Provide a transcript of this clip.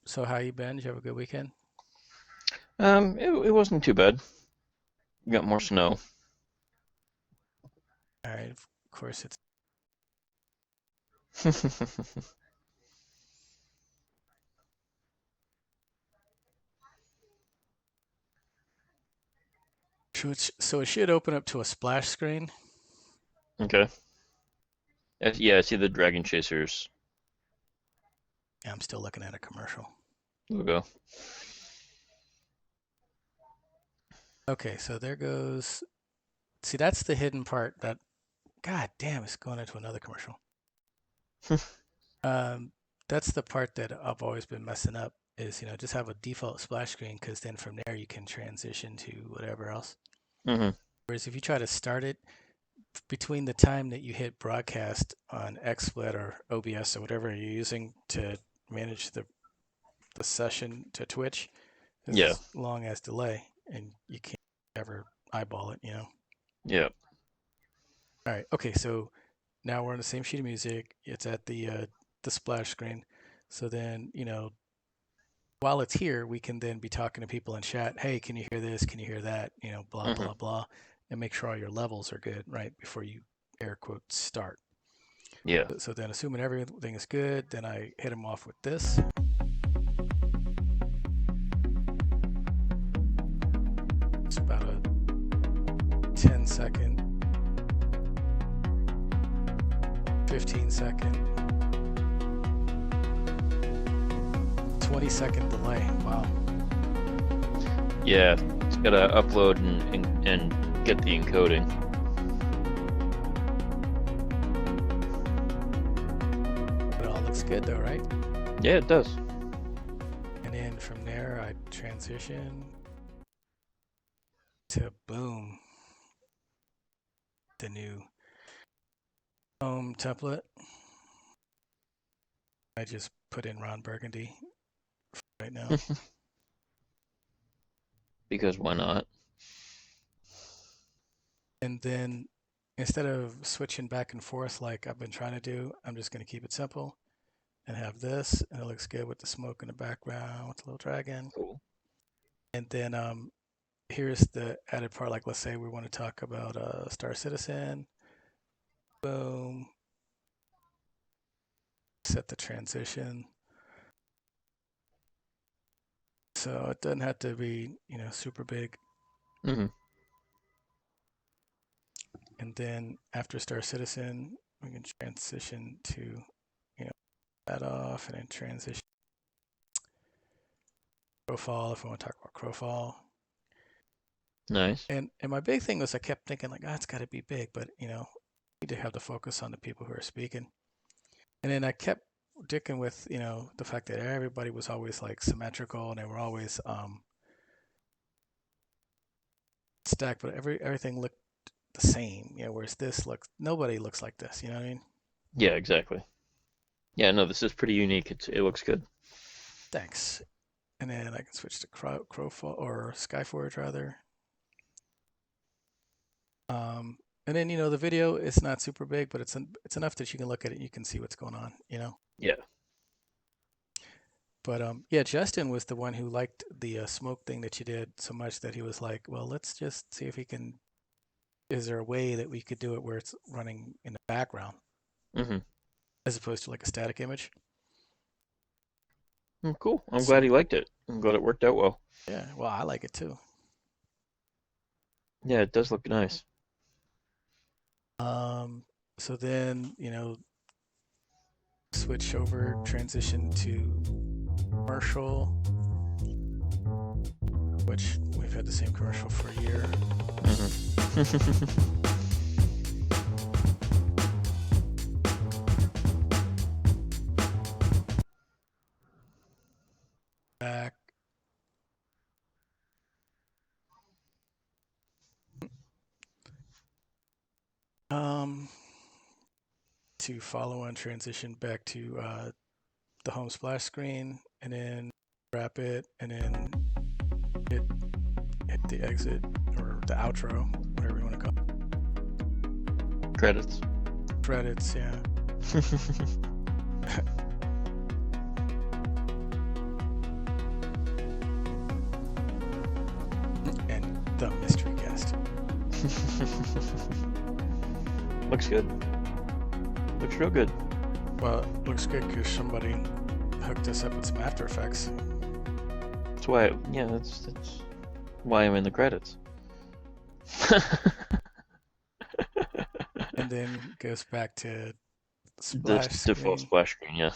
So how you been? Did you have a good weekend? It wasn't too bad. We got more snow. All right, of course it's so it should open up to a splash screen. Okay. Yeah, I see the Dragon Chasers Yeah, I'm still looking at a commercial. logo. Okay, so there goes. See, that's the hidden part that God damn, it's going into another commercial. Um, that's the part that I've always been messing up is, just have a default splash screen because then from there you can transition to whatever else. hmm Whereas if you try to start it between the time that you hit broadcast on XSplit or OBS or whatever you're using to manage the session to Twitch, there's Yeah, this long ass delay and you can't ever eyeball it. yeah. All right, okay, so now we're on the same sheet of music. It's at the splash screen. So then, while it's here, we can then be talking to people in chat. Hey, can you hear this? Can you hear that? Blah hmm blah blah, and make sure all your levels are good, right, before you air quote start. Yeah. So then, assuming everything is good, then I hit them off with this. It's about a 10-second, 15-second, 20-second delay. Wow. Yeah. It's gotta upload and get the encoding. But it all looks good though, right? Yeah, it does. And then from there, I transition to boom, the new home template. I just put in Ron Burgundy right now. Because why not? And then instead of switching back and forth like I've been trying to do, I'm just going to keep it simple and have this. And it looks good with the smoke in the background with the little dragon. Cool. And then here's the added part. Like, let's say we want to talk about Star Citizen. Boom. Set the transition. So it doesn't have to be, super big. hmm And then after Star Citizen, we can transition to, that off and then transition Crowfall if we want to talk about Crowfall. Nice. And my big thing was I kept thinking like, it's got to be big, but need to have the focus on the people who are speaking. And then I kept dicking with, the fact that everybody was always like symmetrical and they were always stacked, but everything looked the same, whereas nobody looks like this, you know what I mean? Yeah, exactly. Yeah, no, this is pretty unique. It looks good. Thanks. And then I can switch to Crowfall or Skyforge rather. And then the video is not super big, but it's enough that you can look at it and you can see what's going on. Yeah. But yeah, Justin was the one who liked the smoke thing that you did so much that he was like, well, let's just see if he can. Is there a way that we could do it where it's running in the background hmm as opposed to like a static image? Cool. I'm glad he So liked it. I'm glad it worked out well. yeah, well, I like it too. Yeah, it does look nice. Um, so then switch over, transition to commercial, which we've had the same commercial for a year. hmm Back. Um, to follow on transition back to the home splash screen and then wrap it and then hit, hit the exit or the outro, whatever you want to call Credits. it. Credits, yeah. The mystery guest. Looks good. Looks real good. Well, it looks good because somebody hooked us up with some After Effects. That's why, yeah, that's why I'm in the credits. And then goes back to The splash default screen. splash screen, yeah.